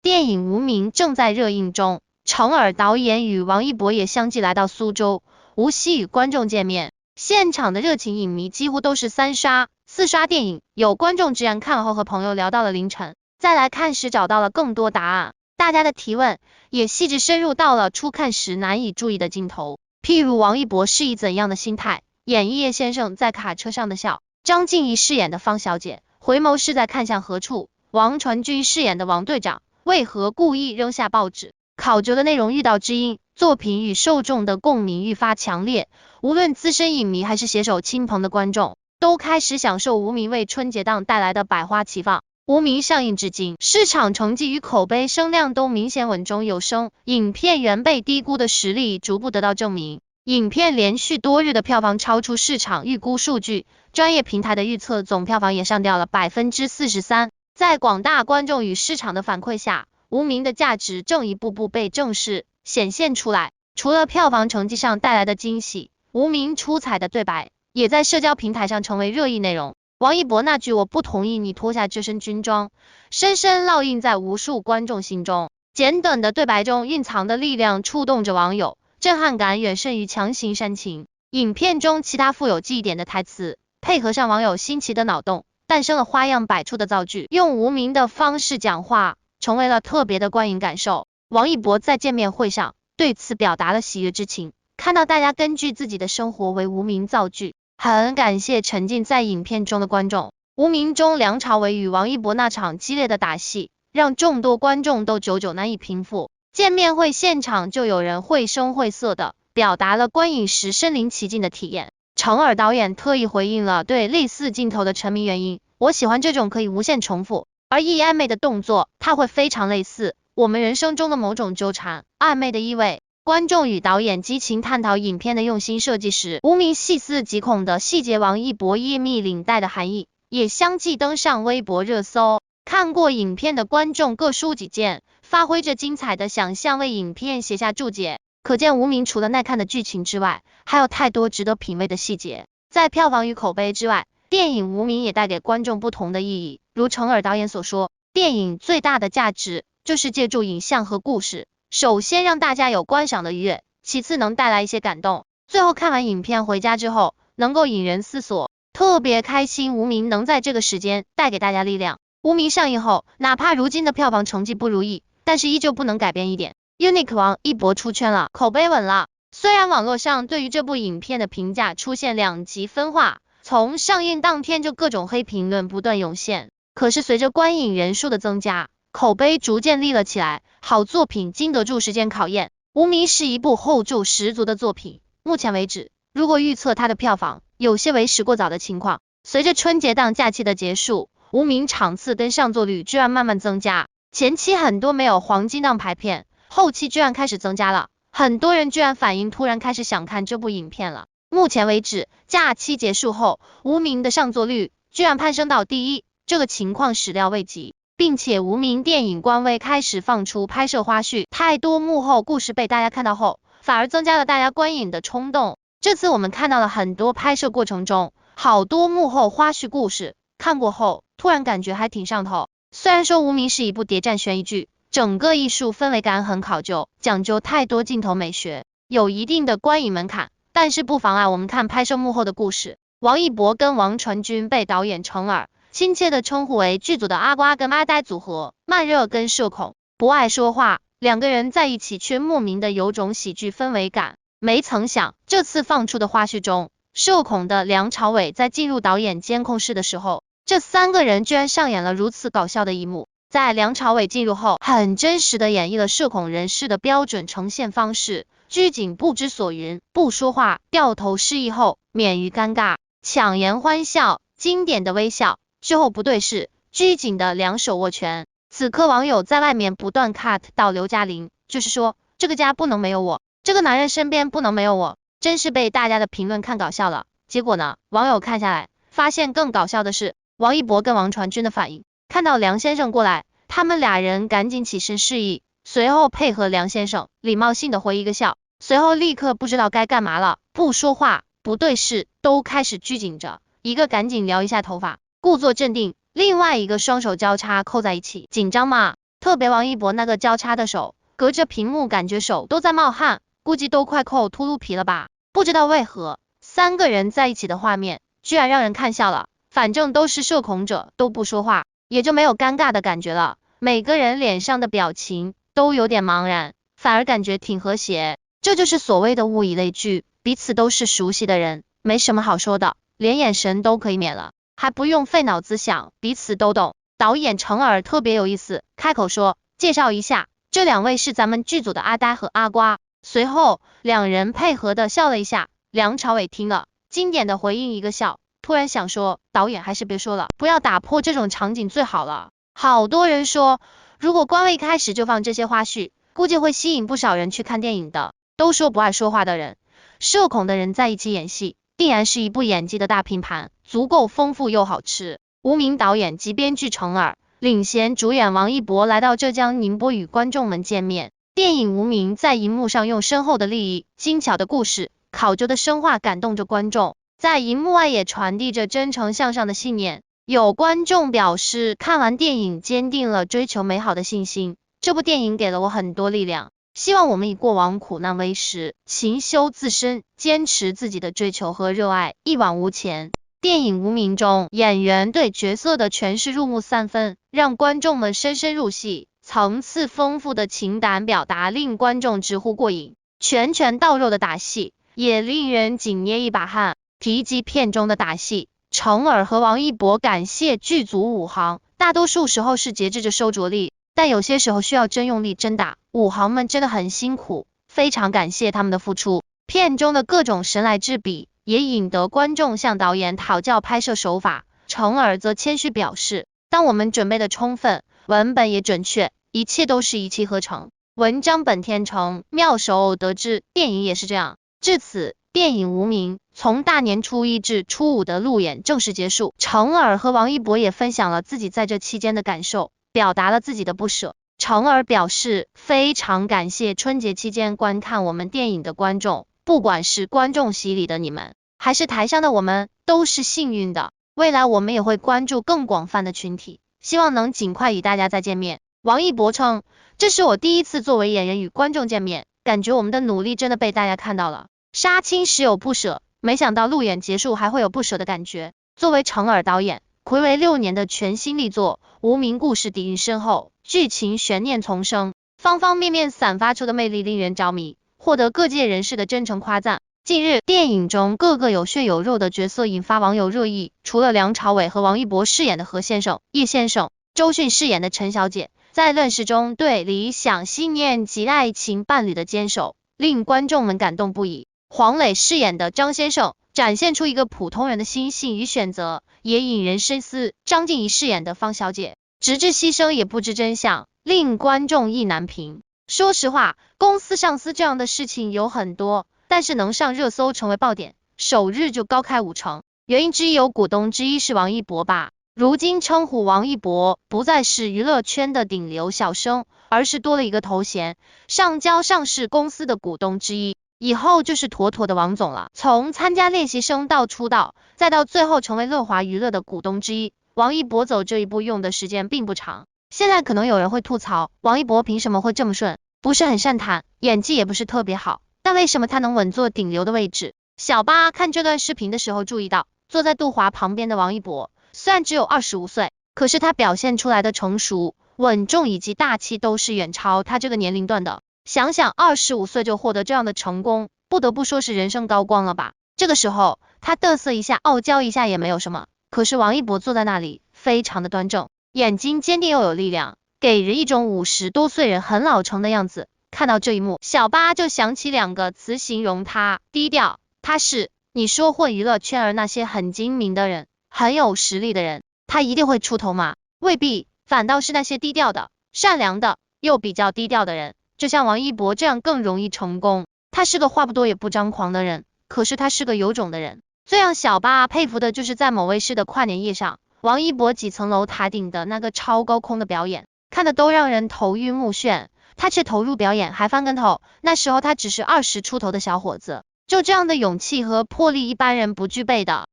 电影《无名》正在热映中，程耳导演与王一博也相继来到苏州、无锡与观众见面。现场的热情影迷几乎都是3刷、4刷电影，有观众直言看后和朋友聊到了凌晨，再来看时找到了更多答案。大家的提问也细致深入到了初看时难以注意的镜头，譬如王一博是以怎样的心态演绎叶先生在卡车上的笑，张婧仪饰演的方小姐回眸是在看向何处，王传君饰演的王队长为何故意扔下报纸？考究的内容遇到知音，作品与受众的共鸣愈发强烈，无论资深影迷还是携手亲朋的观众，都开始享受无名为春节档带来的百花齐放。无名上映至今，市场成绩与口碑声量都明显稳中有升，影片原被低估的实力逐步得到证明。影片连续多日的票房超出市场预估数据，专业平台的预测总票房也上调了 43%。在广大观众与市场的反馈下，无名的价值正一步步被正式显现出来。除了票房成绩上带来的惊喜，无名出彩的对白也在社交平台上成为热议内容。王一博那句我不同意你脱下这身军装，深深烙印在无数观众心中。简短的对白中蕴藏的力量触动着网友，震撼感远胜于强行煽情。影片中其他富有记忆点的台词，配合上网友新奇的脑洞，诞生了花样百出的造句，用无名的方式讲话，成为了特别的观影感受。王一博在见面会上对此表达了喜悦之情，看到大家根据自己的生活为无名造句，很感谢沉浸在影片中的观众。无名中梁朝伟与王一博那场激烈的打戏，让众多观众都久久难以平复。见面会现场就有人绘声绘色的表达了观影时身临其境的体验。程耳导演特意回应了对类似镜头的沉迷原因，我喜欢这种可以无限重复而意暧昧的动作，它会非常类似我们人生中的某种纠缠暧昧的意味。观众与导演激情探讨影片的用心设计时，无名细思极恐的细节，王一博掖密领带的含义也相继登上微博热搜。看过影片的观众各抒己见，发挥着精彩的想象为影片写下注解，可见无名除了耐看的剧情之外，还有太多值得品味的细节。在票房与口碑之外，电影无名也带给观众不同的意义。如程耳导演所说，电影最大的价值就是借助影像和故事，首先让大家有观赏的愉悦，其次能带来一些感动，最后看完影片回家之后能够引人思索。特别开心无名能在这个时间带给大家力量。无名上映后，哪怕如今的票房成绩不如意，但是依旧不能改变一点， Unique 王一博出圈了，口碑稳了。虽然网络上对于这部影片的评价出现两极分化，从上映当天就各种黑评论不断涌现，可是随着观影人数的增加，口碑逐渐立了起来。好作品经得住时间考验，无名是一部后劲十足的作品。目前为止，如果预测它的票房，有些为时过早的情况。随着春节档假期的结束，无名场次跟上座率居然慢慢增加，前期很多没有黄金档排片，后期居然开始增加了，很多人居然反应突然开始想看这部影片了。目前为止，假期结束后，无名的上座率居然攀升到第一，这个情况始料未及，并且无名电影官微开始放出拍摄花絮，太多幕后故事被大家看到后，反而增加了大家观影的冲动。这次我们看到了很多拍摄过程中好多幕后花絮故事，看过后突然感觉还挺上头。虽然说无名是一部谍战悬疑剧，整个艺术氛围感很考究，讲究太多镜头美学，有一定的观影门槛，但是不妨碍我们看拍摄幕后的故事。王一博跟王传君被导演程耳亲切的称呼为剧组的阿瓜跟阿呆组合，慢热跟社恐不爱说话，两个人在一起却莫名的有种喜剧氛围感。没曾想这次放出的花絮中，社恐的梁朝伟在进入导演监控室的时候，这三个人居然上演了如此搞笑的一幕。在梁朝伟进入后，很真实的演绎了社恐人士的标准呈现方式，拘谨不知所云，不说话，掉头示意后免于尴尬，强颜欢笑，经典的微笑之后不对视，拘谨的两手握拳。此刻网友在外面不断 cut 到刘嘉玲，就是说这个家不能没有我，这个男人身边不能没有我，真是被大家的评论看搞笑了。结果呢，网友看下来发现更搞笑的是王一博跟王传君的反应。看到梁先生过来，他们俩人赶紧起身示意，随后配合梁先生礼貌性的回一个笑，随后立刻不知道该干嘛了，不说话不对视，都开始拘谨着，一个赶紧撩一下头发故作镇定，另外一个双手交叉扣在一起，紧张吗？特别王一博那个交叉的手，隔着屏幕感觉手都在冒汗，估计都快扣秃噜皮了吧。不知道为何，三个人在一起的画面居然让人看笑了，反正都是社恐者，都不说话，也就没有尴尬的感觉了。每个人脸上的表情都有点茫然，反而感觉挺和谐。这就是所谓的物以类聚，彼此都是熟悉的人，没什么好说的，连眼神都可以免了，还不用费脑子想，彼此都懂。导演程耳特别有意思，开口说，介绍一下，这两位是咱们剧组的阿呆和阿瓜。随后两人配合的笑了一下，梁朝伟听了，经典的回应一个笑，突然想说，导演还是别说了，不要打破这种场景最好了。好多人说，如果官微一开始就放这些花絮，估计会吸引不少人去看电影的。都说不爱说话的人，社恐的人在一起演戏，定然是一部演技的大拼盘，足够丰富又好吃。无名导演及编剧程耳，领衔主演王一博来到浙江宁波与观众们见面。电影《无名》在荧幕上用深厚的立意、精巧的故事、考究的深化感动着观众，在荧幕外也传递着真诚向上的信念。有观众表示，看完电影坚定了追求美好的信心。这部电影给了我很多力量，希望我们以过往苦难为食，勤修自身，坚持自己的追求和热爱，一往无前。电影《无名》中，演员对角色的诠释入木三分，让观众们深深入戏，层次丰富的情感表达令观众直呼过瘾，拳拳到肉的打戏也令人紧捏一把汗。提及片中的打戏，程耳和王一博感谢剧组武行，大多数时候是节制着收着力，但有些时候需要真用力真打，武行们真的很辛苦，非常感谢他们的付出。片中的各种神来之笔也引得观众向导演讨教拍摄手法，程耳则谦虚表示，当我们准备的充分，文本也准确，一切都是一气呵成，文章本天成，妙手偶得之，电影也是这样。至此，电影《无名》从大年初一至初五的路演正式结束，程耳和王一博也分享了自己在这期间的感受，表达了自己的不舍。程耳表示，非常感谢春节期间观看我们电影的观众，不管是观众席里的你们，还是台上的我们，都是幸运的。未来我们也会关注更广泛的群体，希望能尽快与大家再见面。王一博称，这是我第一次作为演员与观众见面，感觉我们的努力真的被大家看到了。杀青时有不舍，没想到路演结束还会有不舍的感觉。作为程耳导演，睽违6年的全新力作《无名》，故事底蕴深厚，剧情悬念丛生，方方面面散发出的魅力令人着迷，获得各界人士的真诚夸赞。近日，电影中各个有血有肉的角色引发网友热议，除了梁朝伟和王一博饰演的何先生、叶先生，周迅饰演的陈小姐，在论事中对理想信念及爱情伴侣的坚守，令观众们感动不已。黄磊饰演的张先生展现出一个普通人的心性与选择，也引人深思。张婧仪饰演的方小姐直至牺牲也不知真相，令观众意难平。说实话，公司上司这样的事情有很多，但是能上热搜成为爆点，首日就高开5成。原因之一有股东之一是王一博吧。如今称呼王一博不再是娱乐圈的顶流小生，而是多了一个头衔，上交上市公司的股东之一，以后就是妥妥的王总了。从参加练习生到出道，再到最后成为乐华娱乐的股东之一，王一博走这一步用的时间并不长。现在可能有人会吐槽，王一博凭什么会这么顺？不是很善谈，演技也不是特别好，但为什么他能稳坐顶流的位置？小八看这段视频的时候注意到，坐在杜华旁边的王一博，虽然只有25岁，可是他表现出来的成熟、稳重以及大气都是远超他这个年龄段的。想想25岁就获得这样的成功，不得不说是人生高光了吧。这个时候他嘚瑟一下、傲娇一下也没有什么，可是王一博坐在那里非常的端正，眼睛坚定又有力量，给人一种50多岁人很老成的样子。看到这一幕，小八就想起2个词形容他：低调。他是，你说混娱乐圈儿那些很精明的人、很有实力的人，他一定会出头吗？未必，反倒是那些低调的、善良的又比较低调的人，就像王一博这样更容易成功。他是个话不多也不张狂的人，可是他是个有种的人。最让小八佩服的就是在某卫视的跨年夜上，王一博几层楼塔顶的那个超高空的表演，看的都让人头晕目眩，他却投入表演还翻跟头。那时候他只是20出头的小伙子，就这样的勇气和魄力一般人不具备的。